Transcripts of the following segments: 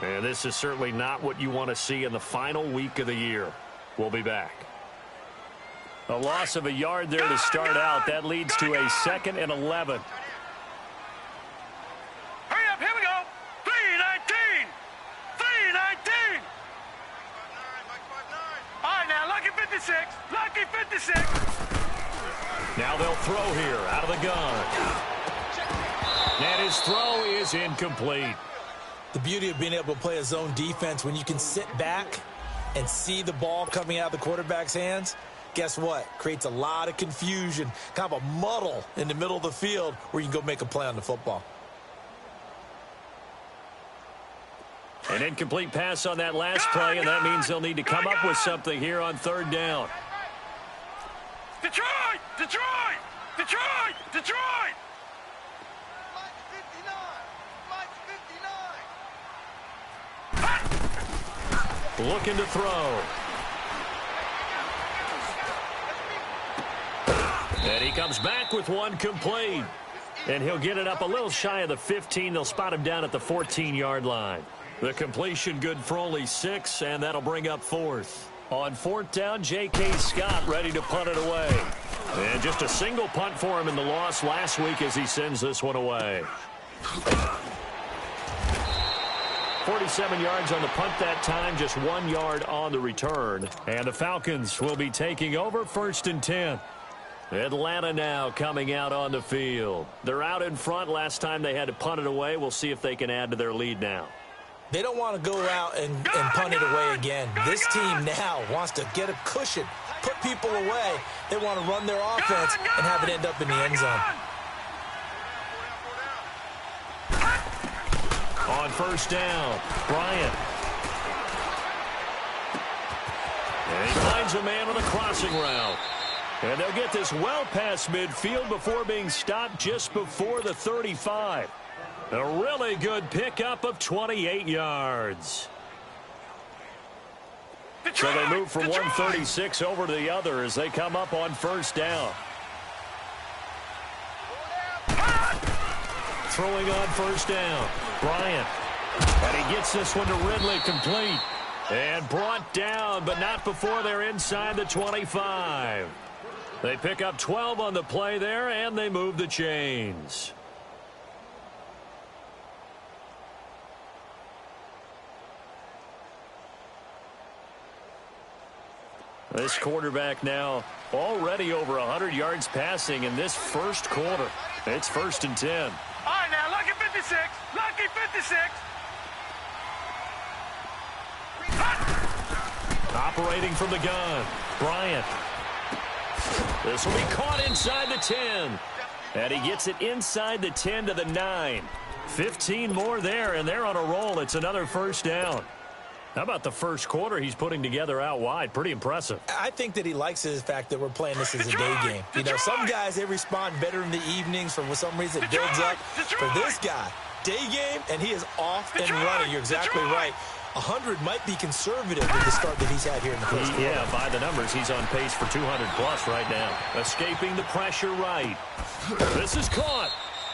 And this is certainly not what you want to see in the final week of the year. We'll be back. A loss of a yard there to start out. That leads to a 2nd and 11. Hurry up, here we go. 3:19. 3:19. All right, now, lucky 56. Lucky 56. Now they'll throw here out of the gun. And his throw is incomplete. The beauty of being able to play a zone defense when you can sit back and see the ball coming out of the quarterback's hands, guess what? Creates a lot of confusion, kind of a muddle in the middle of the field where you can go make a play on the football. An incomplete pass on that last play, and that means they'll need to come up with something here on 3rd down. Detroit! Detroit! Detroit! Detroit! Looking to throw. And he comes back with one complete. And he'll get it up a little shy of the 15. They'll spot him down at the 14-yard line. The completion good for only 6, and that'll bring up 4th. On 4th down, J.K. Scott ready to punt it away. And just a single punt for him in the loss last week as he sends this one away. 47 yards on the punt that time, just 1 yard on the return. And the Falcons will be taking over 1st and 10. Atlanta now coming out on the field. They're out in front. Last time they had to punt it away. We'll see if they can add to their lead now. They don't want to go out and punt it away again. This team now wants to get a cushion, put people away. They want to run their offense and have it end up in the end zone. On 1st down, Bryant. And he finds a man on a crossing route. And they'll get this well past midfield before being stopped just before the 35. A really good pickup of 28 yards. So they move from 136 over to the other as they come up on 1st down. Throwing on 1st down, Bryant. And he gets this one to Ridley, complete. And brought down, but not before they're inside the 25. They pick up 12 on the play there, and they move the chains. This quarterback now already over 100 yards passing in this first quarter. It's 1st and 10. All right, now, lucky 56. Lucky 56. Operating from the gun, Bryant. This will be caught inside the 10. And he gets it inside the 10 to the 9. 15 more there, and they're on a roll. It's another 1st down. How about the first quarter he's putting together out wide? Pretty impressive. I think that he likes the fact that we're playing this as a day game. You know, some guys, they respond better in the evenings. For some reason, it builds up. For this guy, day game, and he is off and running. You're exactly right. 100 might be conservative with the start that he's had here in the first quarter. Yeah, by the numbers, he's on pace for 200-plus right now. Escaping the pressure right. This is caught.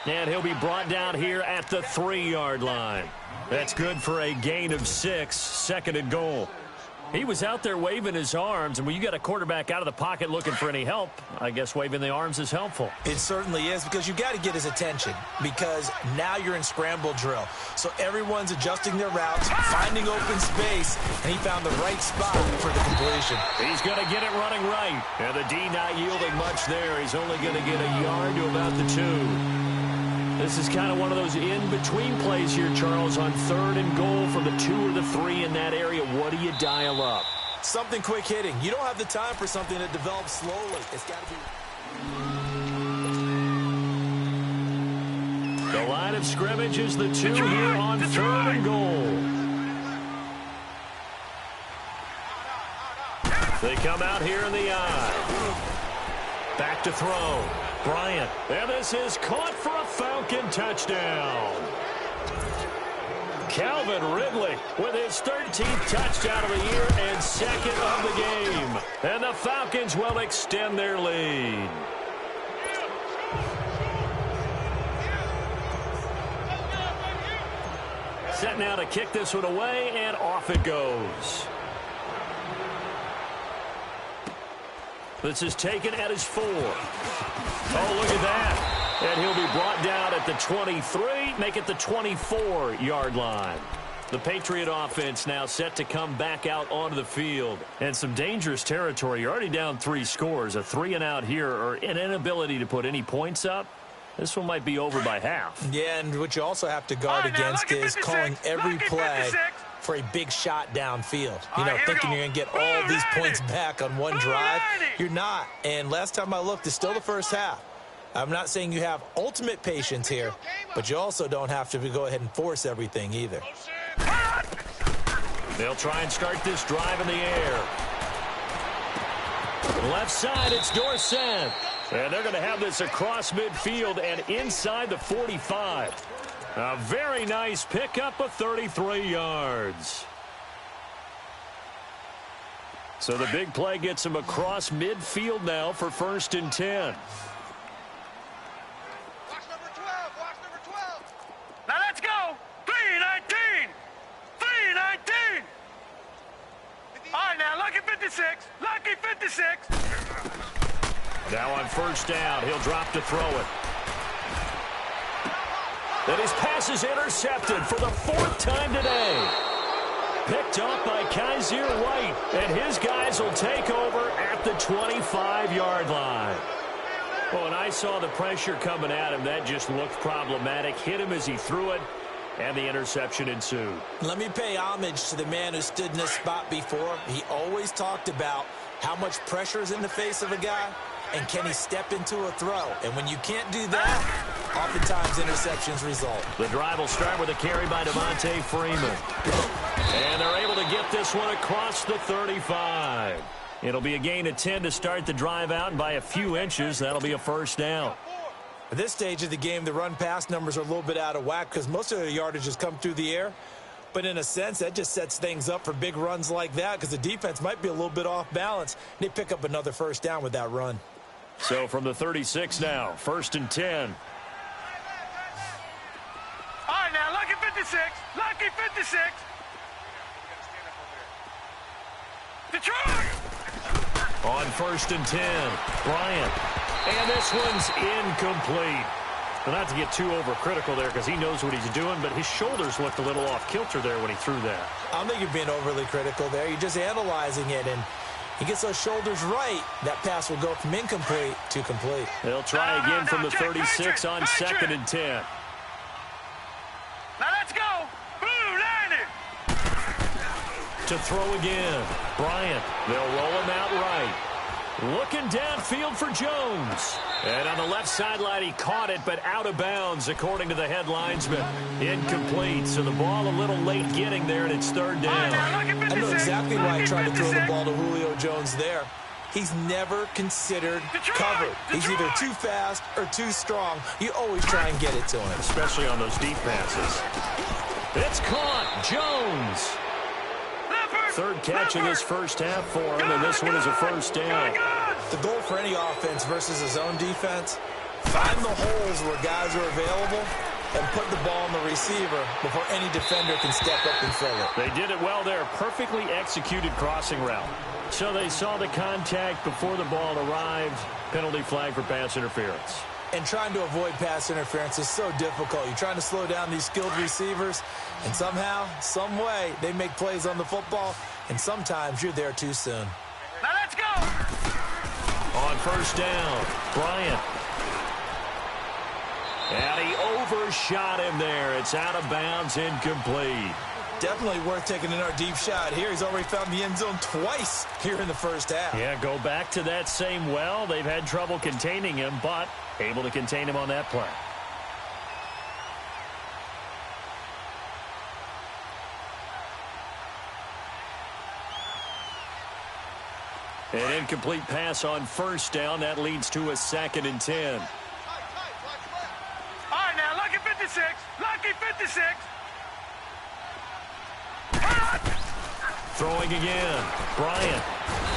And he'll be brought down here at the 3-yard line. That's good for a gain of 6, 2nd and goal. He was out there waving his arms, and when you got a quarterback out of the pocket looking for any help, I guess waving the arms is helpful. It certainly is, because you got to get his attention, because now you're in scramble drill. So everyone's adjusting their routes, finding open space, and he found the right spot for the completion. He's going to get it running right. And the D not yielding much there. He's only going to get a yard to about the 2. This is kind of one of those in-between plays here, Charles, on 3rd and goal from the 2 or the 3 in that area. What do you dial up? Something quick hitting. You don't have the time for something that develops slowly. It's got to be... The line of scrimmage is the 2 here on 3rd and goal. They come out here in the eye. Back to throw. Bryant. And this is caught for a Falcon touchdown. Calvin Ridley with his 13th touchdown of the year and 2nd of the game. And the Falcons will extend their lead. Set now to kick this one away, and off it goes. This is taken at his 4. Oh, look at that. And he'll be brought down at the 23, make it the 24-yard line. The Patriot offense now set to come back out onto the field. And some dangerous territory. You're already down 3 scores. A 3-and-out here, or an inability to put any points up. This one might be over by half. Yeah, and what you also have to guard against is calling every play for a big shot downfield. You know, thinking you're going to get all these points back on one drive. You're not. And last time I looked, it's still the first half. I'm not saying you have ultimate patience here, but you also don't have to go ahead and force everything either. They'll try and start this drive in the air. Left side, it's Dorsett. And they're going to have this across midfield and inside the 45. A very nice pickup of 33 yards. So the big play gets him across midfield now for 1st and 10. Watch number 12. Watch number 12. Now let's go. 3-19. 3-19. All right, now, lucky 56. Lucky 56. Now on 1st down, he'll drop to throw it. And his pass is intercepted for the 4th time today. Picked up by Kaiser White, and his guys will take over at the 25-yard line. Well, when I saw the pressure coming at him, that just looked problematic. Hit him as he threw it, and the interception ensued. Let me pay homage to the man who stood in this spot before. He always talked about how much pressure is in the face of a guy, and can he step into a throw? And when you can't do that, oftentimes interceptions result. The drive will start with a carry by Devontae Freeman. And they're able to get this one across the 35. It'll be a gain of 10 to start the drive out, and by a few inches, that'll be a 1st down. At this stage of the game, the run-pass numbers are a little bit out of whack because most of the yardage has come through the air. But in a sense, that just sets things up for big runs like that because the defense might be a little bit off balance. They pick up another 1st down with that run. So from the 36 now, 1st and 10. All right, now, lucky 56. Lucky 56. Detroit! On 1st and 10, Bryant. And this one's incomplete. Well, not to get too overcritical there because he knows what he's doing, but his shoulders looked a little off kilter there when he threw that. I don't think you're being overly critical there. You're just analyzing it, and he gets those shoulders right. That pass will go from incomplete to complete. They'll try again from the 36 on 2nd and 10. Now let's go. Blue 90. To throw again, Bryant. They'll roll him out right. Looking downfield for Jones. And on the left sideline, he caught it, but out of bounds, according to the head linesman. Incomplete, so the ball a little late getting there, and it's 3rd down. I know exactly why I tried to throw the ball to Julio Jones there. He's never considered covered. He's either too fast or too strong. You always try and get it to him. Especially on those deep passes. It's caught. Jones. 3rd catch of this 1st half for him, and this one is a 1st down. The goal for any offense versus a zone defense, find the holes where guys are available and put the ball on the receiver before any defender can step up and fill it. They did it well there. Perfectly executed crossing route. So they saw the contact before the ball arrived. Penalty flag for pass interference. And trying to avoid pass interference is so difficult. You're trying to slow down these skilled receivers, and somehow, some way, they make plays on the football, and sometimes you're there too soon. Now let's go. On 1st down, Bryant. And he overshot him there. It's out of bounds, incomplete. Definitely worth taking another deep shot here. He's already found the end zone twice here in the 1st half. Yeah, go back to that same well. They've had trouble containing him, but able to contain him on that play. An incomplete pass on 1st down. That leads to a 2nd and 10. All right, now, lucky 56. Lucky 56. Throwing again. Bryant.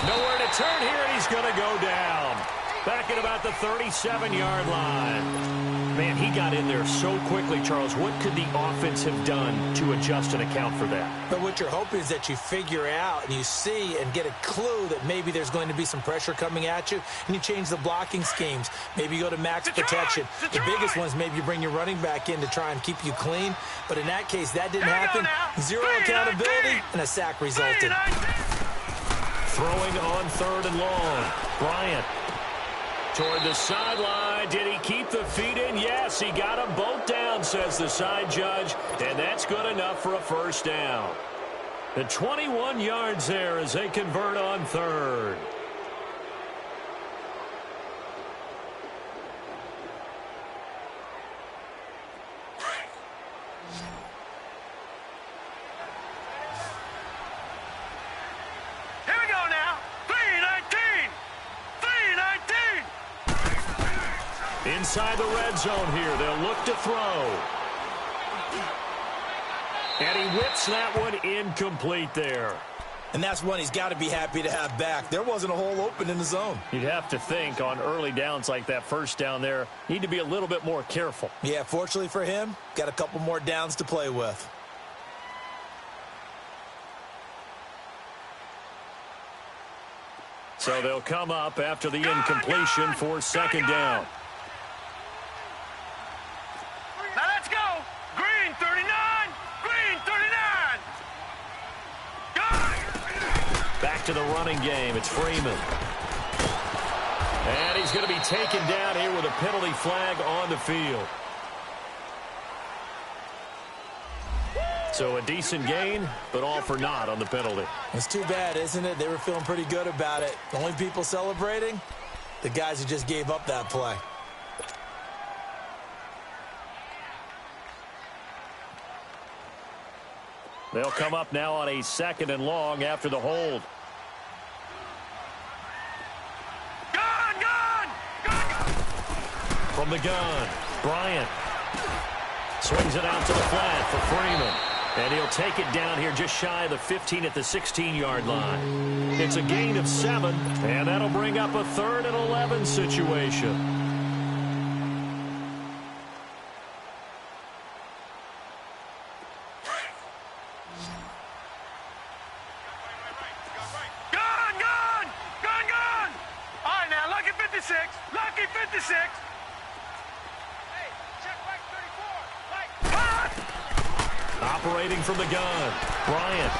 Nowhere to turn here, and he's going to go down. Back at about the 37-yard line. Man, he got in there so quickly, Charles. What could the offense have done to adjust and account for that? But what you're hoping is that you figure out and you see and get a clue that maybe there's going to be some pressure coming at you, and you change the blocking schemes. Maybe you go to max protection. The biggest one is maybe you bring your running back in to try and keep you clean. But in that case, that didn't happen. Zero accountability, and a sack resulted. Throwing on 3rd and long. Bryant. Toward the sideline. Did he keep the feet in? Yes, he got them both down, says the side judge. And that's good enough for a first down. The 21 yards there as they convert on 3rd. Inside the red zone here. They'll look to throw. And he whips that one incomplete there. And that's one he's got to be happy to have back. There wasn't a hole open in the zone. You'd have to think on early downs like that first down there, need to be a little bit more careful. Yeah, fortunately for him, got a couple more downs to play with. So they'll come up after the incompletion for 2nd down. Now let's go. Green 39. Green 39. Go. Back to the running game. It's Freeman. And he's going to be taken down here with a penalty flag on the field. So a decent gain, but all for naught on the penalty. It's too bad, isn't it? They were feeling pretty good about it. The only people celebrating, the guys who just gave up that play. They'll come up now on a 2nd and long after the hold. From the gun, Bryant swings it out to the flat for Freeman. And he'll take it down here just shy of the 15 at the 16-yard line. It's a gain of 7, and that'll bring up a 3rd and 11 situation. Gun! All right, now, lucky 56. Lucky 56. Operating from the gun, Bryant.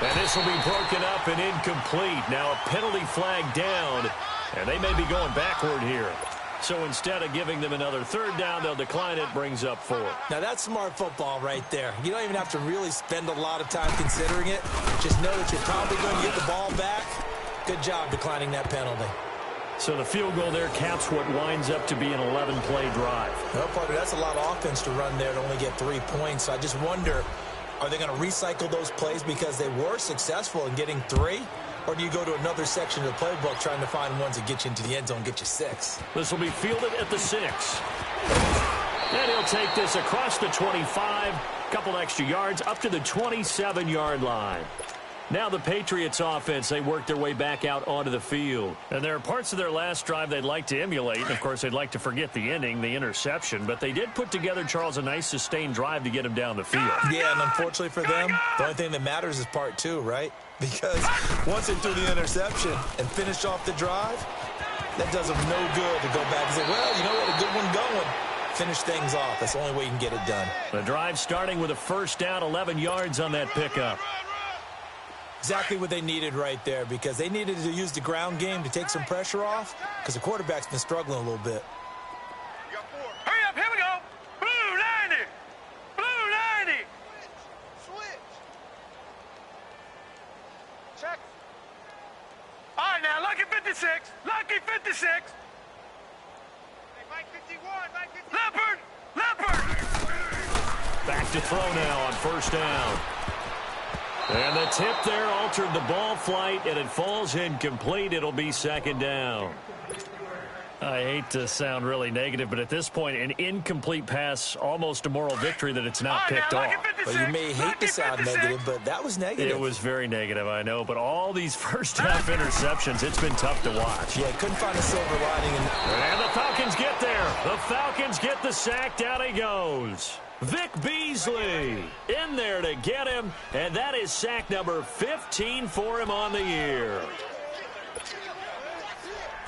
And this will be broken up and incomplete. Now a penalty flag down, and they may be going backward here. So instead of giving them another 3rd down, they'll decline it, brings up 4. Now that's smart football right there. You don't even have to really spend a lot of time considering it. Just know that you're probably going to get the ball back. Good job declining that penalty. So the field goal there caps what winds up to be an 11-play drive. Well, partner, that's a lot of offense to run there to only get 3 points. So I just wonder, are they going to recycle those plays because they were successful in getting 3? Or do you go to another section of the playbook trying to find ones that get you into the end zone and get you 6? This will be fielded at the 6. And he'll take this across the 25, couple extra yards up to the 27-yard line. Now the Patriots offense, they work their way back out onto the field. And there are parts of their last drive they'd like to emulate. And of course, they'd like to forget the ending, the interception. But they did put together, Charles, a nice sustained drive to get him down the field. Yeah, and unfortunately for them, the only thing that matters is part 2, right? Because once they threw the interception and finished off the drive, that does them no good to go back and say, well, you know what, a good one going. Finish things off. That's the only way you can get it done. The drive starting with a 1st down, 11 yards on that pickup. Exactly what they needed right there, because they needed to use the ground game to take some pressure off, because the quarterback's been struggling a little bit. Hurry up, here we go. Blue 90. Blue 90. Switch. Check. All right, now, lucky 56. Lucky 56. Hey, Mike 51. Mike 51. Leopard. Back to throw now on 1st down. And the tip there altered the ball flight, and it falls incomplete. It'll be 2nd down. I hate to sound really negative, but at this point, an incomplete pass, almost a moral victory that it's not picked off. Well, you may hate to sound negative, but that was negative. It was very negative, I know. But all these first-half interceptions, it's been tough to watch. Yeah, couldn't find a silver lining. And the Falcons get there. The Falcons get the sack. Down he goes. Vic Beasley in there to get him, and that is sack number 15 for him on the year.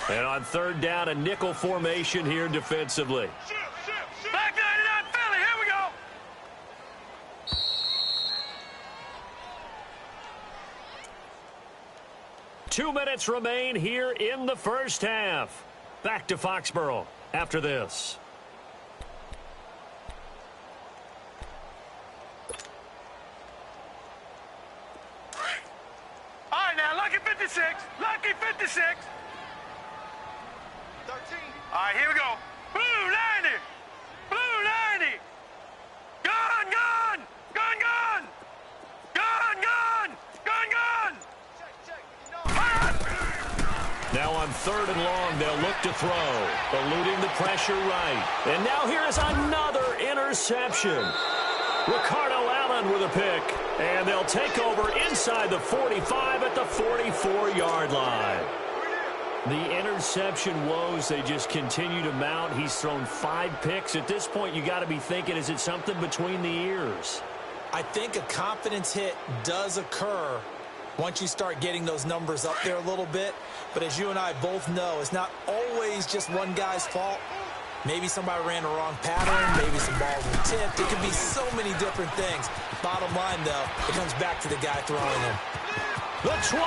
And on third down, a nickel formation here defensively. Back 99 Philly, here we go. Two minutes remain here in the first half. Back to Foxborough after this. All right, now, lucky 56. Lucky 56. 13. All right, here we go. Blue 90. Blue 90. Gun, gun. Gun, gun. Gun, gun. Gun, gun. Now on third and long, they'll look to throw. Eluding the pressure right. And now here is another interception. Ricardo Allen with a pick. And they'll take over inside the 45 at the 44-yard line. The interception woes, they just continue to mount. He's thrown 5 picks. At this point, you got to be thinking, is it something between the ears? I think a confidence hit does occur once you start getting those numbers up there a little bit. But as you and I both know, it's not always just one guy's fault. Maybe somebody ran the wrong pattern. Maybe some balls were tipped. It could be so many different things. Bottom line, though, it comes back to the guy throwing them. The 20.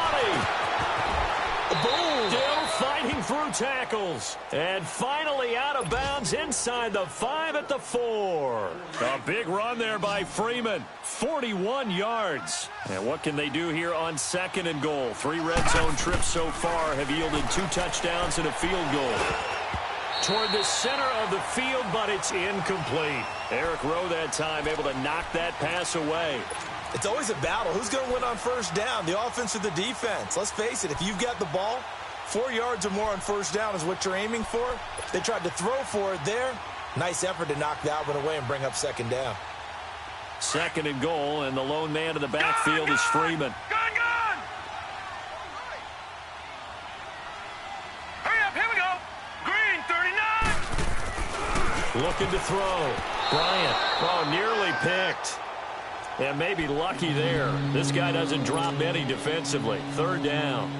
Boom! Still fighting through tackles. And finally out of bounds inside the 5 at the 4. A big run there by Freeman. 41 yards. And what can they do here on second and goal? 3 red zone trips so far have yielded 2 touchdowns and a field goal. Toward the center of the field, but it's incomplete. Eric Rowe that time able to knock that pass away. It's always a battle. Who's going to win on first down, the offense or the defense? Let's face it, if you've got the ball, 4 yards or more on first down is what you're aiming for. They tried to throw for it there. Nice effort to knock that one away and bring up second down. Second and goal, and the lone man in the backfield is Freeman. Gun, gun. Hurry up, here we go. Green, 39. Looking to throw. Bryant, nearly picked. And maybe lucky there. This guy doesn't drop any defensively. Third down.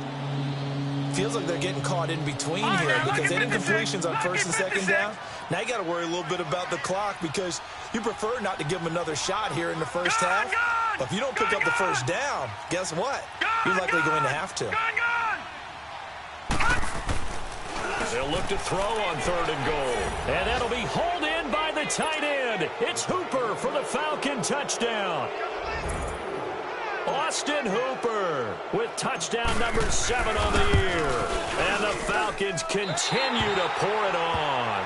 Feels like they're getting caught in between here because any completions on first and second down. Now you got to worry a little bit about the clock because you prefer not to give them another shot here in the first half. But if you don't pick up the first down, guess what? You're likely going to have to. They'll look to throw on third and goal. And that'll be hauled in by the tight end. It's Hooper for the Falcon touchdown. Austin Hooper with touchdown number 7 on the year. And the Falcons continue to pour it on.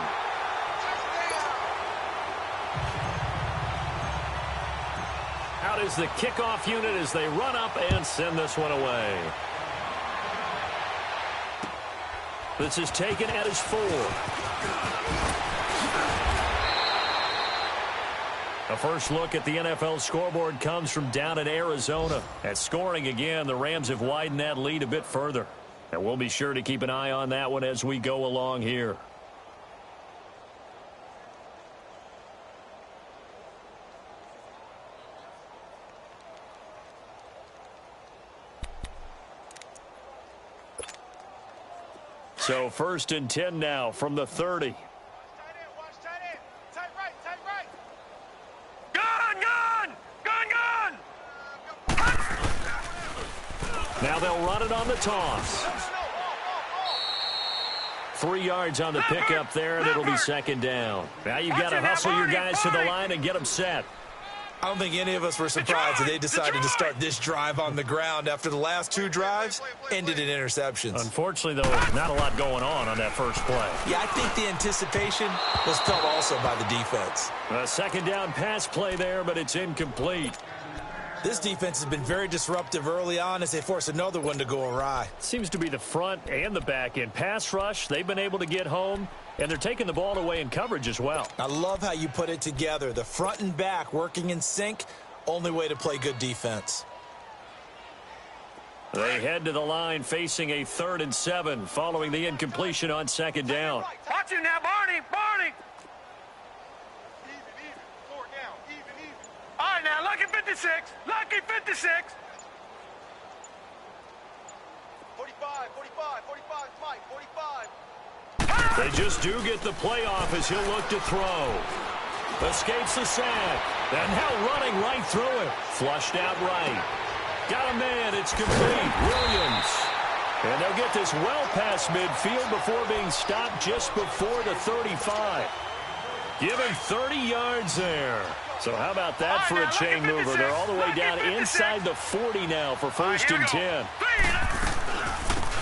Out is the kickoff unit as they run up and send this one away. This is taken at his 4. A first look at the NFL scoreboard comes from down in Arizona. At scoring again, the Rams have widened that lead a bit further. And we'll be sure to keep an eye on that one as we go along here. So first and 10 now from the 30. Now they'll run it on the toss. 3 yards on the pickup there, and it'll be second down. Now you've got to hustle your guys to the line and get them set. I don't think any of us were surprised that they decided to start this drive on the ground after the last 2 drives ended in interceptions. Unfortunately, though, not a lot going on that first play. Yeah, I think the anticipation was felt also by the defense. A second down pass play there, but it's incomplete. This defense has been very disruptive early on as they force another one to go awry. Seems to be the front and the back end. Pass rush, they've been able to get home, and they're taking the ball away in coverage as well. I love how you put it together. The front and back working in sync, only way to play good defense. They head to the line facing a 3rd and 7 following the incompletion on 2nd down. Watch him now, Barney. Barney. All right, now, lucky 56. Lucky 56. 45, 45, Mike, 45. They just do get the playoff as he'll look to throw. Escapes the sack. And now running right through it. Flushed out right. Got a man. It's complete. Williams. And they'll get this well past midfield before being stopped just before the 35. Given 30 yards there. So how about that for a chain mover? They're all the way down inside the 40 now for 1st and 10.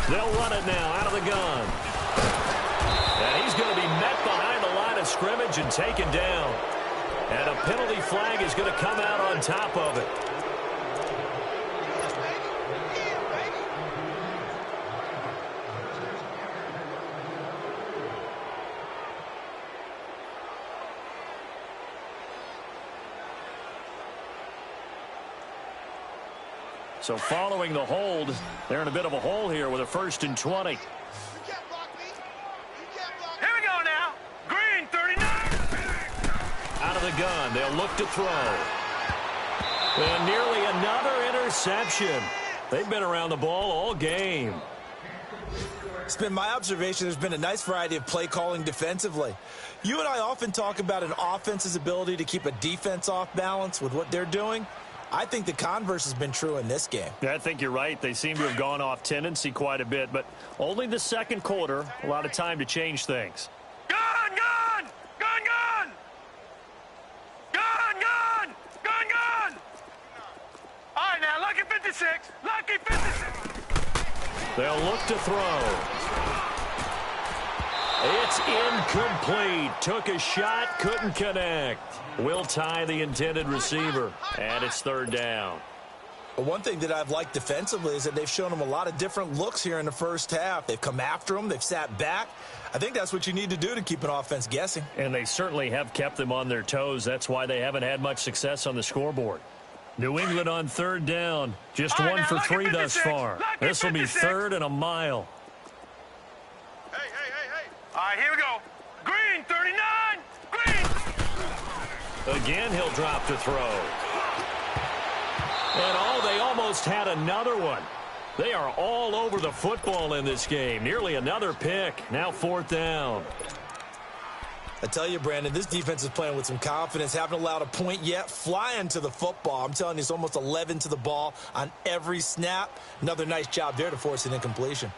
They'll run it now out of the gun. And he's going to be met behind the line of scrimmage and taken down. And a penalty flag is going to come out on top of it. So following the hold, they're in a bit of a hole here with a 1st and 20. Here we go now. Green, 39. Out of the gun, they'll look to throw. And nearly another interception. They've been around the ball all game. It's been my observation there's been a nice variety of play calling defensively. You and I often talk about an offense's ability to keep a defense off balance with what they're doing. I think the converse has been true in this game. Yeah, I think you're right. They seem to have gone off tendency quite a bit, but only the 2nd quarter, a lot of time to change things. Gun, gun! Gun, gun! Gun, gun! Gun, gun! All right, now, lucky 56. Lucky 56. They'll look to throw. It's incomplete. Took a shot, couldn't connect. Will tie the intended receiver, and it's 3rd down. But one thing that I've liked defensively is that they've shown them a lot of different looks here in the first half. They've come after them. They've sat back. I think that's what you need to do to keep an offense guessing. And they certainly have kept them on their toes. That's why they haven't had much success on the scoreboard. New England on 3rd down. Just 1 for 3 thus far. This will be 3rd and a mile. Hey. All right, here we go. Green, 39. Green. Again, he'll drop to throw. And they almost had another one. They are all over the football in this game. Nearly another pick. Now 4th down. I tell you, Brandon, this defense is playing with some confidence. Haven't allowed a point yet. Flying to the football. I'm telling you, it's almost 11 to the ball on every snap. Another nice job there to force an incompletion.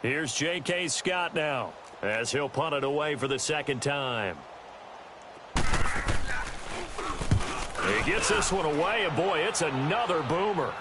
Here's J.K. Scott now, as he'll punt it away for the 2nd time. He gets this one away, and boy, it's another boomer.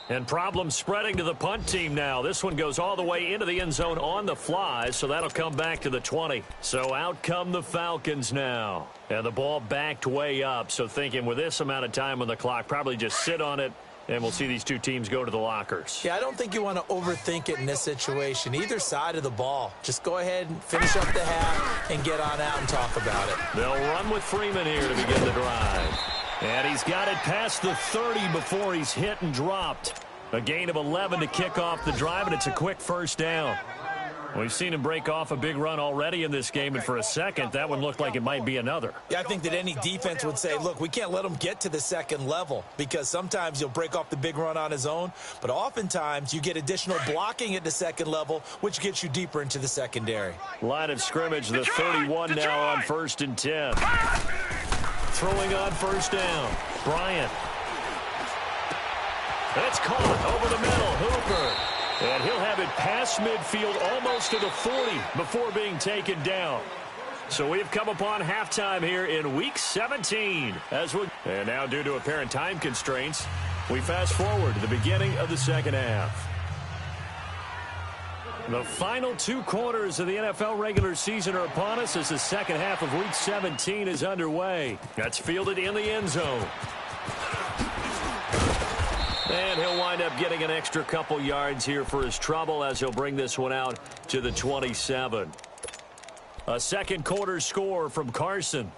And problems spreading to the punt team now. This one goes all the way into the end zone on the fly, so that'll come back to the 20. So out come the Falcons now. And the ball backed way up, so thinking with this amount of time on the clock, probably just sit on it, and we'll see these two teams go to the lockers. Yeah, I don't think you want to overthink it in this situation. Either side of the ball. Just go ahead and finish up the half and get on out and talk about it. They'll run with Freeman here to begin the drive. And he's got it past the 30 before he's hit and dropped. A gain of 11 to kick off the drive, and it's a quick 1st down. We've seen him break off a big run already in this game, and for a second, that one looked like it might be another. Yeah, I think that any defense would say, look, we can't let him get to the 2nd level because sometimes he'll break off the big run on his own, but oftentimes you get additional blocking at the 2nd level, which gets you deeper into the secondary. Line of scrimmage, the 31 now on 1st and 10. Throwing on 1st down. Bryant. It's caught over the middle. Hooper. And he'll have it past midfield almost to the 40 before being taken down. So we've come upon halftime here in Week 17. And now, due to apparent time constraints, we fast forward to the beginning of the 2nd half. The final 2 quarters of the NFL regular season are upon us as the second half of Week 17 is underway. That's fielded in the end zone. And he'll wind up getting an extra couple yards here for his trouble as he'll bring this one out to the 27. A second quarter score from Carson.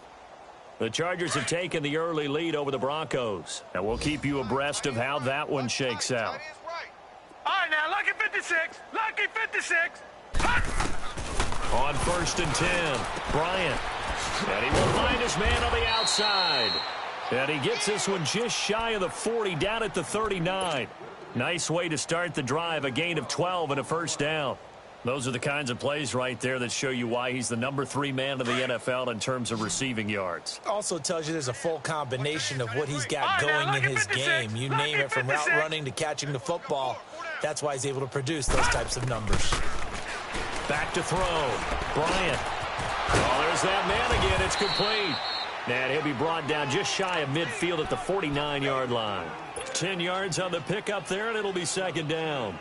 The Chargers have taken the early lead over the Broncos. And we'll keep you abreast of how that one shakes out. All right, now, lucky 56. Lucky 56. On 1st and 10, Bryant. And he will find his man on the outside. And he gets this one just shy of the 40, down at the 39. Nice way to start the drive, a gain of 12 and a first down. Those are the kinds of plays right there that show you why he's the number 3 man in the NFL in terms of receiving yards. Also tells you there's a full combination of what he's got going in his game. You name it, from route running to catching the football. That's why he's able to produce those types of numbers. Back to throw. Bryant. Oh, there's that man again. It's complete. And he'll be brought down just shy of midfield at the 49-yard line. 10 yards on the pickup there, and it'll be second down.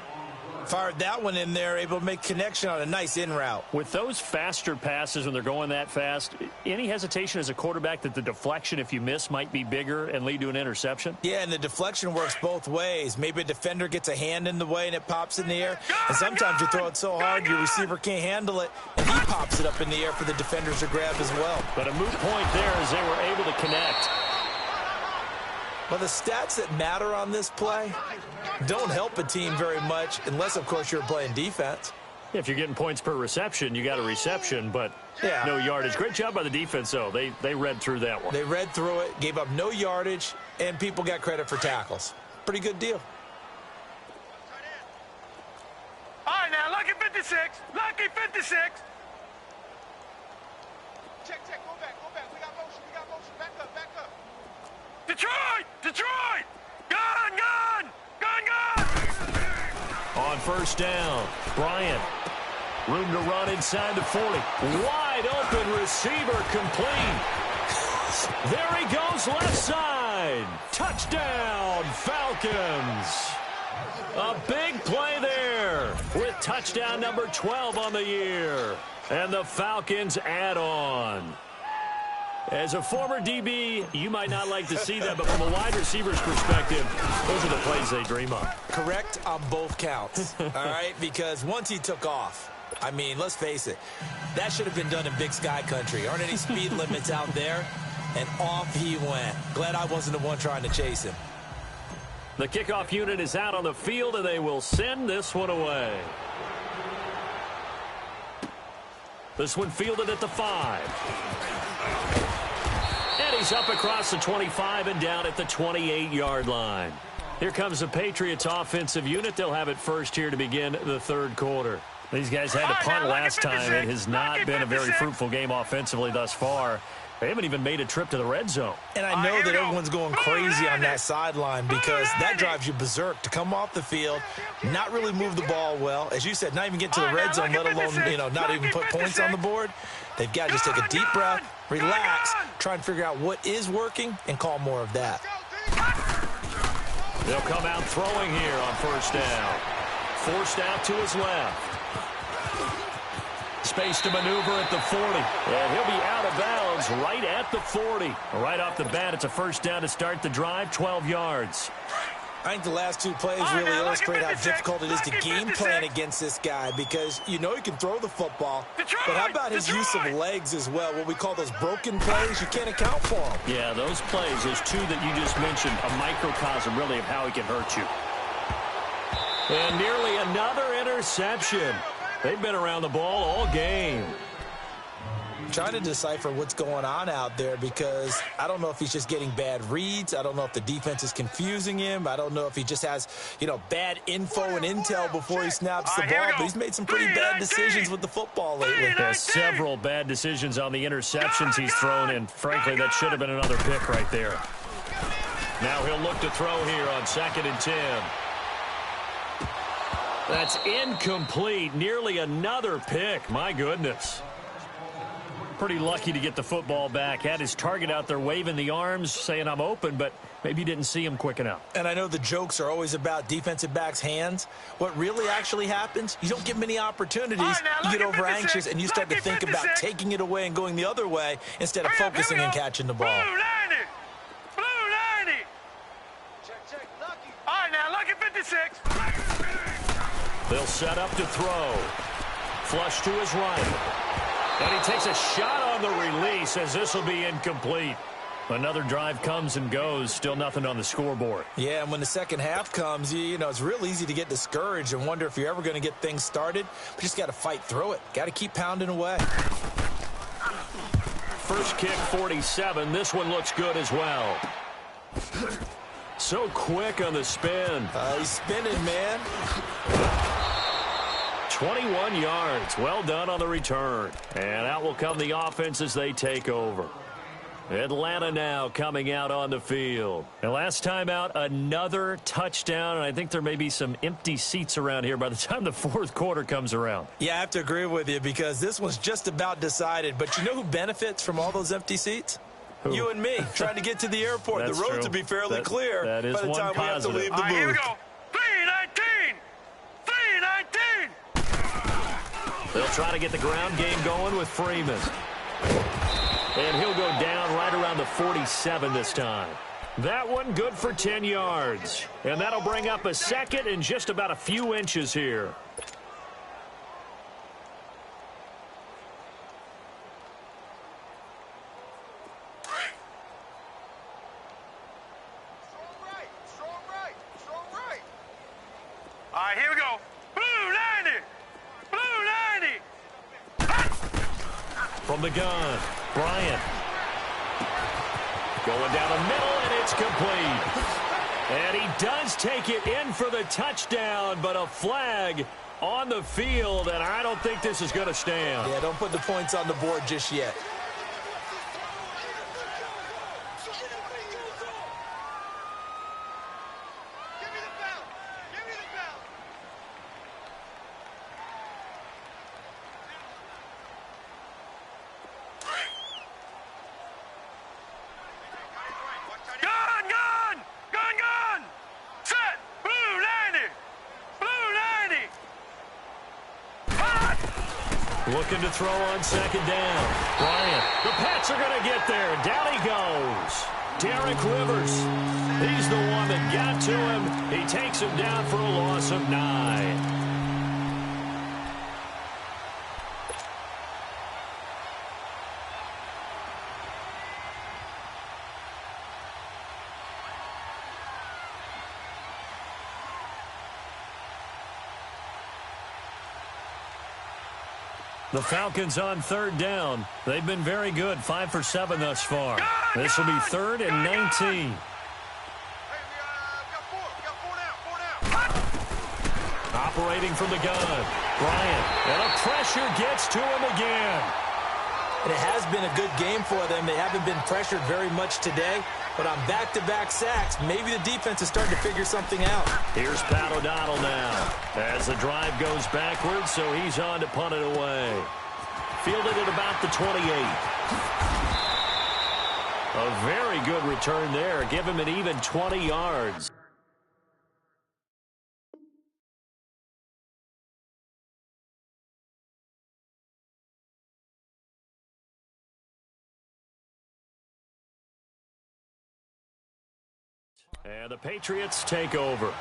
Fired that one in there, able to make connection on a nice in route. With those faster passes when they're going that fast, any hesitation as a quarterback that the deflection, if you miss, might be bigger and lead to an interception? Yeah, and the deflection works both ways. Maybe a defender gets a hand in the way and it pops in the air. And sometimes you throw it so hard your receiver can't handle it, and he pops it up in the air for the defenders to grab as well. But a moot point there as they were able to connect. Well, the stats that matter on this play don't help a team very much unless, of course, you're playing defense. If you're getting points per reception, you got a reception, but no yardage. Great job by the defense, though. They read through that one. They read through it, gave up no yardage, and people got credit for tackles. Pretty good deal. All right, now, lucky 56. Lucky 56. Check, go back. We got motion. Back up. Detroit! Gun! On first down, Bryant. Room to run inside the 40. Wide open receiver complete. There he goes, left side. Touchdown, Falcons. A big play there with touchdown number 12 on the year. And the Falcons add on. As a former DB, you might not like to see that, but from a wide receiver's perspective, those are the plays they dream of. Correct on both counts, all right? Because once he took off, I mean, let's face it, that should have been done in Big Sky Country. Aren't any speed limits out there? And off he went. Glad I wasn't the one trying to chase him. The kickoff unit is out on the field, and they will send this one away. This one fielded at the 5. And he's up across the 25 and down at the 28-yard line. Here comes the Patriots offensive unit. They'll have it first here to begin the third quarter. These guys had to punt last time. It has not been a very fruitful game offensively thus far. They haven't even made a trip to the red zone. And I know that everyone's going crazy on that sideline because that drives you berserk to come off the field, not really move the ball well. As you said, not even get to the red zone, let alone, not even put points on the board. They've got to just take a deep breath, relax, try and figure out what is working, and call more of that. They'll come out throwing here on first down. Forced out to his left. Space to maneuver at the 40. And he'll be out of bounds right at the 40. Right off the bat, it's a first down to start the drive, 12 yards. I think the last two plays really illustrate how difficult it is to game plan against this guy because you know he can throw the football, but how about his use of legs as well, what we call those broken plays? You can't account for them. Yeah, those plays, those two that you just mentioned, a microcosm really of how he can hurt you. And nearly another interception. They've been around the ball all game. Trying to decipher what's going on out there because I don't know if he's just getting bad reads. I don't know if the defense is confusing him. I don't know if he just has, bad info and intel before he snaps the ball. But he's made some pretty bad decisions with the football lately. There's several bad decisions on the interceptions he's thrown, and frankly, that should have been another pick right there. Now he'll look to throw here on 2nd and 10. That's incomplete. Nearly another pick. My goodness. Pretty lucky to get the football back. Had his target out there waving the arms, saying I'm open, but maybe didn't see him quick enough. And I know the jokes are always about defensive backs' hands. What really actually happens, you don't get many opportunities. Right, now, you get over anxious, and you start to think 56. about taking it away and going the other way instead of focusing and catching the ball. Blue 90. Blue 90. Check, Lucky. All right, now, Lucky 56. They'll set up to throw. Flush to his right. And he takes a shot on the release as this will be incomplete. Another drive comes and goes. Still nothing on the scoreboard. Yeah, and when the second half comes, you know, it's real easy to get discouraged and wonder if you're ever going to get things started. But you just got to fight through it. Got to keep pounding away. First kick, 47. This one looks good as well. So quick on the spin. He's spinning, man. 21 yards. Well done on the return. And out will come the offense as they take over. Atlanta now coming out on the field. And last time out, another touchdown. And I think there may be some empty seats around here by the time the fourth quarter comes around. Yeah, I have to agree with you because this one's just about decided. But you know who benefits from all those empty seats? Who? You and me, trying to get to the airport. The roads will be fairly clear that is by the time we have to leave the booth. Here we go. 319. 319. They'll try to get the ground game going with Freeman. And he'll go down right around the 47 this time. That one good for 10 yards. And that'll bring up a second and just about a few inches here. All right, here we go. Blue 90. Blue 90. From the gun, Bryant. Going down the middle, and it's complete. And he does take it in for the touchdown, but a flag on the field, and I don't think this is going to stand. Yeah, don't put the points on the board just yet. Looking to throw on second down. Bryant, the Pats are going to get there. Down he goes. Derek Rivers. He's the one that got to him. He takes him down for a loss of 9. The Falcons on third down. They've been very good, 5 for 7 thus far. This will be 3rd and 19. Operating from the gun. Bryant, and the pressure gets to him again. And it has been a good game for them. They haven't been pressured very much today. But on back-to-back sacks, maybe the defense is starting to figure something out. Here's Pat O'Donnell now. As the drive goes backwards, so he's on to punt it away. Fielded at about the 28. A very good return there. Give him an even 20 yards. And the Patriots take over.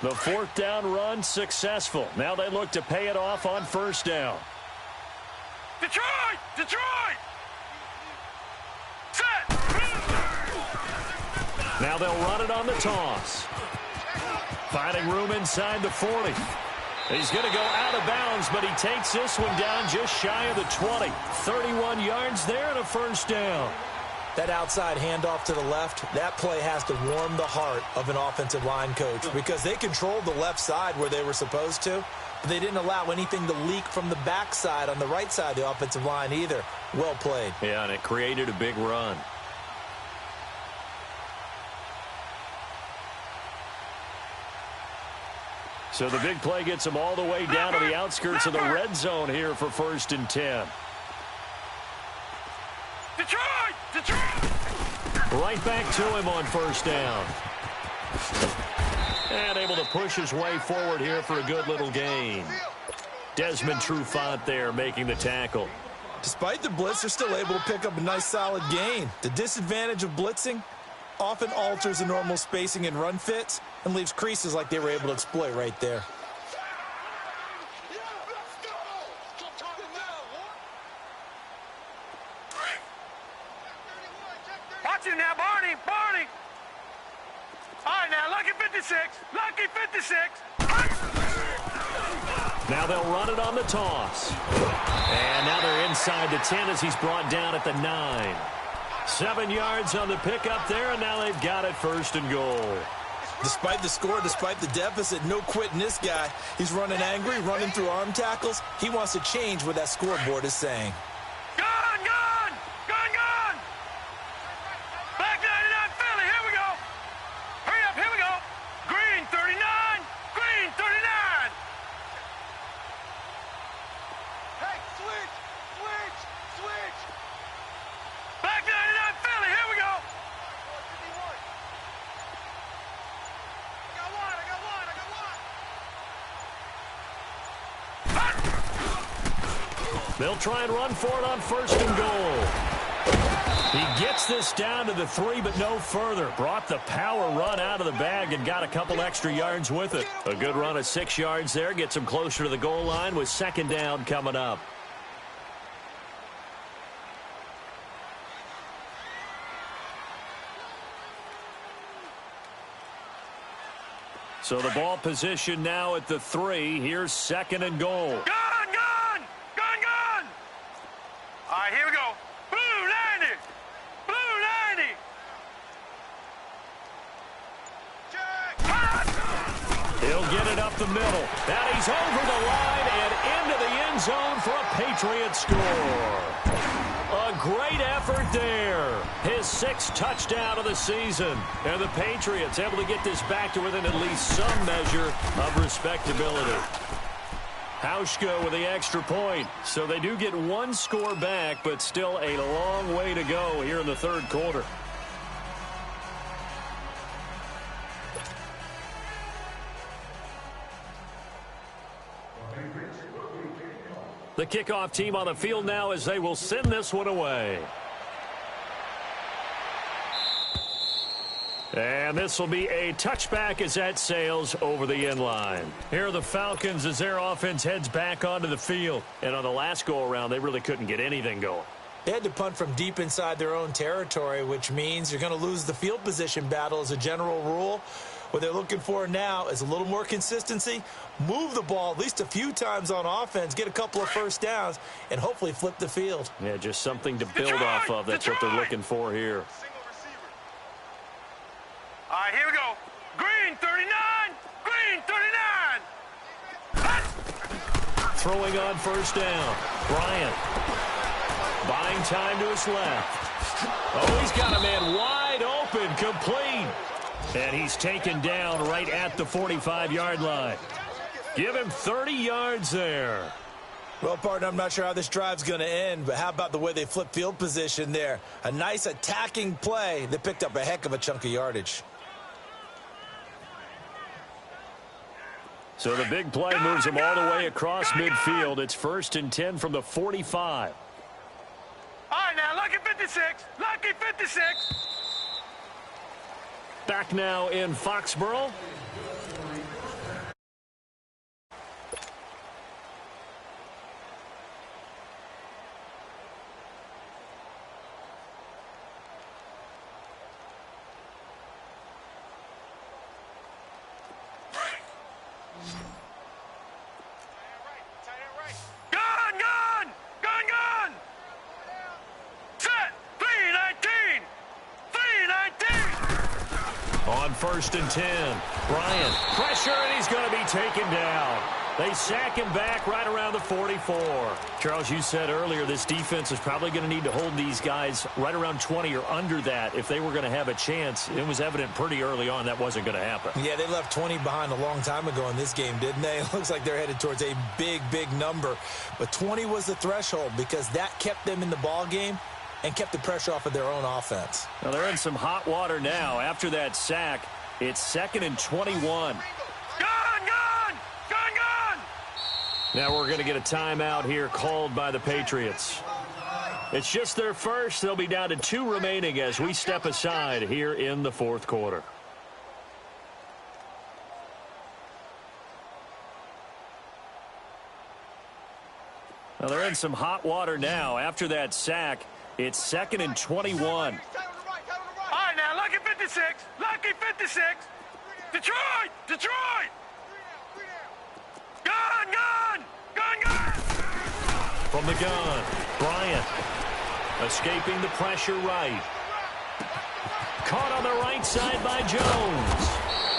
The 4th down run successful. Now they look to pay it off on 1st down. Detroit! Detroit! Set! Now they'll run it on the toss. Finding room inside the 40. He's going to go out of bounds, but he takes this one down just shy of the 20. 31 yards there and a 1st down. That outside handoff to the left, that play has to warm the heart of an offensive line coach because they controlled the left side where they were supposed to, but they didn't allow anything to leak from the backside on the right side of the offensive line either. Well played. Yeah, and it created a big run. So the big play gets them all the way down to the outskirts of the red zone here for 1st and 10. Detroit! Right back to him on 1st down. And able to push his way forward here for a good little gain. Desmond Trufant there making the tackle. Despite the blitz, they're still able to pick up a nice solid gain. The disadvantage of blitzing often alters the normal spacing and run fits and leaves creases like they were able to exploit right there. Watch it now, Barney. All right, now, lucky 56. Now they'll run it on the toss. And now they're inside the 10 as he's brought down at the 9. 7 yards on the pickup there, and now they've got it 1st and goal. Despite the score, despite the deficit, no quitting this guy. He's running angry, running through arm tackles. He wants to change what that scoreboard is saying. Gone! Back 99 Philly, here we go. Hurry up, here we go. Green 39. Hey, switch. Back 99 Philly, here we go. I got one. They'll try and run for it on 1st and goal. He gets this down to the 3, but no further. Brought the power run out of the bag and got a couple extra yards with it. A good run of 6 yards there gets him closer to the goal line with 2nd down coming up. So the ball position now at the 3. Here's 2nd and goal. Gone! All right, here we go. Blue 90. Check. He'll get it up the middle. And he's over the line and into the end zone for a Patriot score. A great effort there. His 6th touchdown of the season. And the Patriots able to get this back to within at least some measure of respectability. Hauschka with the extra point. So they do get 1 score back, but still a long way to go here in the 3rd quarter. The kickoff team on the field now as they will send this one away. And this will be a touchback as that sails over the end line. Here are the Falcons as their offense heads back onto the field. And on the last go-around, they really couldn't get anything going. They had to punt from deep inside their own territory, which means you're going to lose the field position battle as a general rule. What they're looking for now is a little more consistency, move the ball at least a few times on offense, get a couple of 1st downs, and hopefully flip the field. Yeah, just something to build off of. That's what they're looking for here. All right, here we go. Green 39. Throwing on 1st down. Bryant. Buying time to his left. Oh, he's got a man wide open, complete. And he's taken down right at the 45-yard line. Give him 30 yards there. Well, partner, I'm not sure how this drive's going to end, but how about the way they flip field position there? A nice attacking play that picked up a heck of a chunk of yardage. So the big play moves him all the way across midfield. It's 1st and 10 from the 45. All right, now, lucky 56. Back now in Foxborough. Gone! Set! 319! first and 10. Bryant, pressure, and he's going to be taken down. They sack him back right around the 44. Charles, you said earlier this defense is probably going to need to hold these guys right around 20 or under that if they were going to have a chance. It was evident pretty early on that wasn't going to happen. Yeah, they left 20 behind a long time ago in this game, didn't they? It looks like they're headed towards a big, big number. But 20 was the threshold because that kept them in the ball game and kept the pressure off of their own offense. Well, they're in some hot water now. After that sack, it's 2nd and 21. Now we're going to get a timeout here called by the Patriots. It's just their first. They'll be down to 2 remaining as we step aside here in the 4th quarter. Well, they're in some hot water now. After that sack, it's 2nd and 21. All right, now, lucky 56. Lucky 56. Detroit! Detroit! Gun! Gun! Gun! Gun! From the gun, Bryant escaping the pressure right. Caught on the right side by Jones.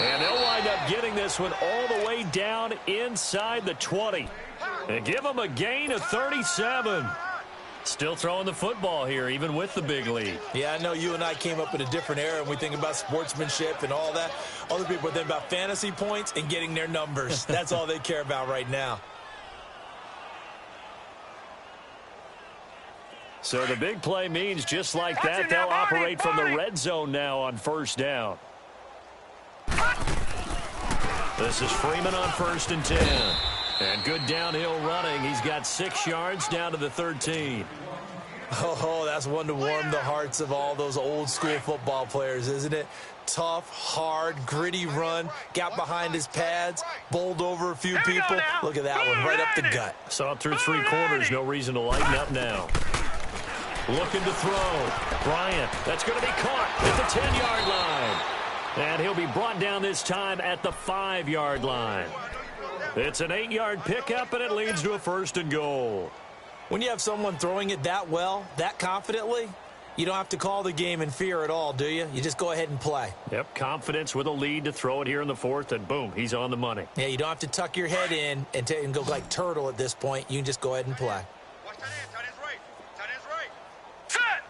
And they'll wind up getting this one all the way down inside the 20. And give them a gain of 37. Still throwing the football here, even with the big lead. Yeah, I know you and I came up in a different era, and we think about sportsmanship and all that. Other people think about fantasy points and getting their numbers. That's all they care about right now. So the big play means just like that, they'll operate from the red zone now on first down. This is Freeman on 1st and 10. And good downhill running. He's got 6 yards down to the 13. Oh, that's one to warm the hearts of all those old school football players, isn't it? Tough, hard, gritty run. Got behind his pads, bowled over a few people. Look at that one, right up the gut. Saw it through 3 quarters. No reason to lighten up now. Looking to throw. Bryant, that's going to be caught at the 10-yard line. And he'll be brought down this time at the 5-yard line. It's an 8-yard pickup, and it leads to a 1st and goal. When you have someone throwing it that well, that confidently, you don't have to call the game in fear at all, do you? You just go ahead and play. Yep, confidence with a lead to throw it here in the 4th, and boom, he's on the money. Yeah, you don't have to tuck your head in and go like turtle at this point. You can just go ahead and play. Watch tight end. Tight end's right. Tight end's right. Set!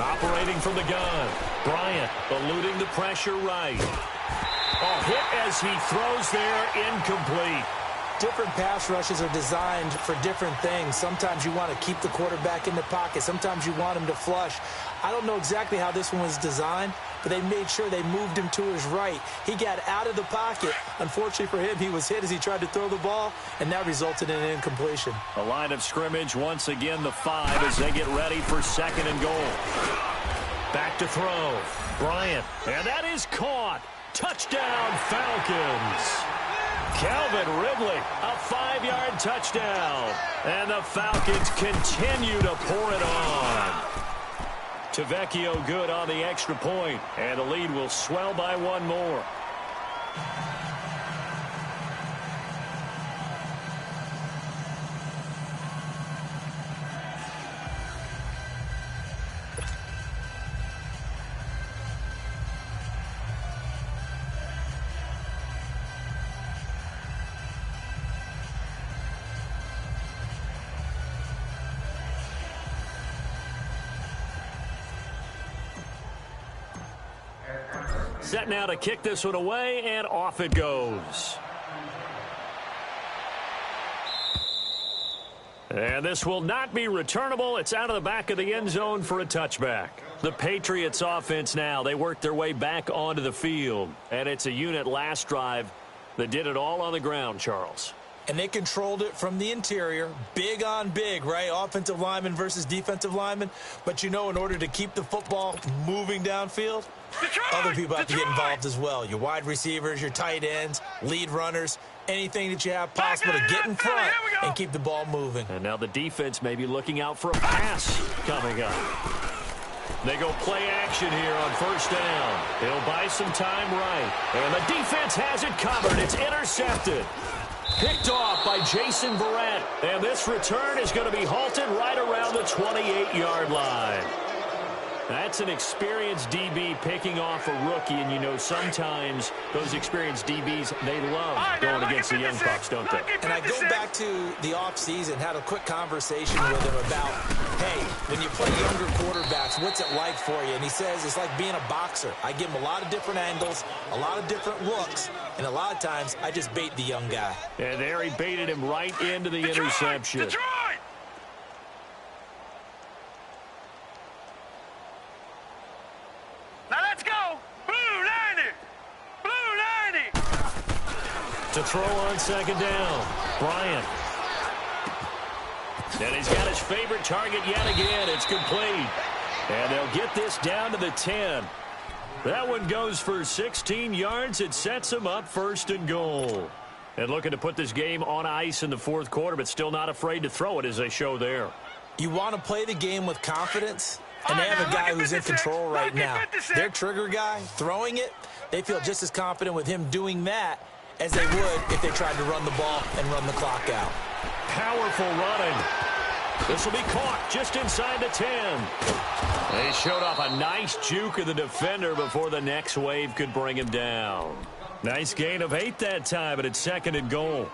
Operating from the gun. Bryant eluding the pressure right. Oh, hit as he throws there, incomplete. Different pass rushes are designed for different things. Sometimes you want to keep the quarterback in the pocket. Sometimes you want him to flush. I don't know exactly how this one was designed, but they made sure they moved him to his right. He got out of the pocket. Unfortunately for him, he was hit as he tried to throw the ball, and that resulted in an incompletion. A line of scrimmage, once again the 5 as they get ready for 2nd and goal. Back to throw. Bryant, and that is caught. Touchdown, Falcons. Calvin Ridley, a 5-yard touchdown. And the Falcons continue to pour it on. Tavecchio good on the extra point, and the lead will swell by 1 more. Set now to kick this one away, and off it goes. And this will not be returnable. It's out of the back of the end zone for a touchback. The Patriots offense now, they work their way back onto the field. And it's a unit last drive that did it all on the ground, Charles. And they controlled it from the interior, big on big, right? Offensive lineman versus defensive lineman. But, you know, in order to keep the football moving downfield, other people have to get involved as well. Your wide receivers, your tight ends, lead runners, anything that you have possible to get in front and keep the ball moving. And now the defense may be looking out for a pass coming up. They go play action here on 1st down. He'll buy some time right. And the defense has it covered. It's intercepted. Picked off by Jason Verrett. And this return is going to be halted right around the 28-yard line. That's an experienced DB picking off a rookie, and you know sometimes those experienced DBs, they love going against the young pups, don't they? And I go back to the offseason, had a quick conversation with him about, hey, when you play younger quarterbacks, what's it like for you? And he says it's like being a boxer. I give him a lot of different angles, a lot of different looks, and a lot of times I just bait the young guy. And there he baited him right into the interception. Detroit! Now let's go! Blue 90! Blue 90! To throw on second down, Bryant. And he's got his favorite target yet again. It's complete. And they'll get this down to the 10. That one goes for 16 yards. It sets them up 1st and goal. And looking to put this game on ice in the 4th quarter, but still not afraid to throw it as they show there. You want to play the game with confidence, and they have a guy who's in control right now. Their trigger guy, throwing it, they feel just as confident with him doing that as they would if they tried to run the ball and run the clock out. Powerful running. This will be caught just inside the 10. They showed off a nice juke of the defender before the next wave could bring him down. Nice gain of 8 that time, but it's 2nd and goal.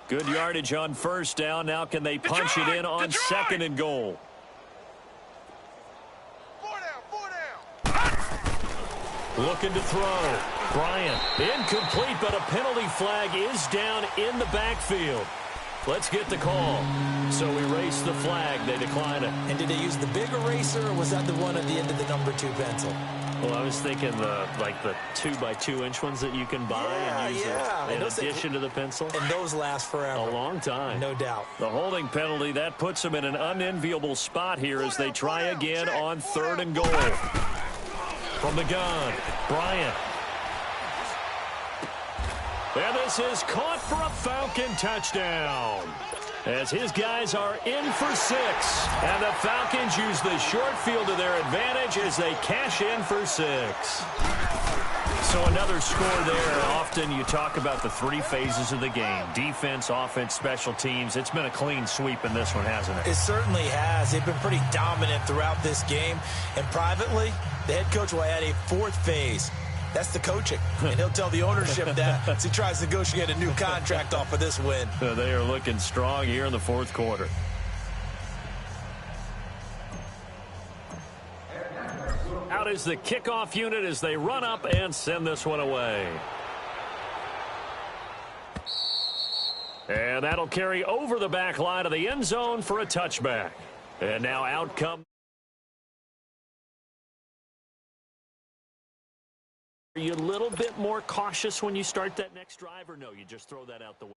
Good yardage on 1st down. Now can they punch it in on 2nd and goal? Looking to throw. Bryant, incomplete, but a penalty flag is down in the backfield. Let's get the call. So erase the flag. They decline it. And did they use the big eraser, or was that the one at the end of the number 2 pencil? Well, I was thinking the 2x2-inch ones that you can buy and use in addition to the pencil. And those last forever. A long time. No doubt. The holding penalty, that puts them in an unenviable spot here as they try again on 3rd and goal. From the gun, Bryant. And this is caught for a Falcon touchdown. As his guys are in for 6. And the Falcons use the short field to their advantage as they cash in for 6. So another score there. Often you talk about the 3 phases of the game. Defense, offense, special teams. It's been a clean sweep in this one, hasn't it? It certainly has. They've been pretty dominant throughout this game. And privately, the head coach will add a 4th phase. That's the coaching. And he'll tell the ownership that as he tries to negotiate a new contract off of this win. They are looking strong here in the 4th quarter. Out is the kickoff unit as they run up and send this one away. And that'll carry over the back line of the end zone for a touchback. And now out come. Are you a little bit more cautious when you start that next drive, or no, you just throw that out the window?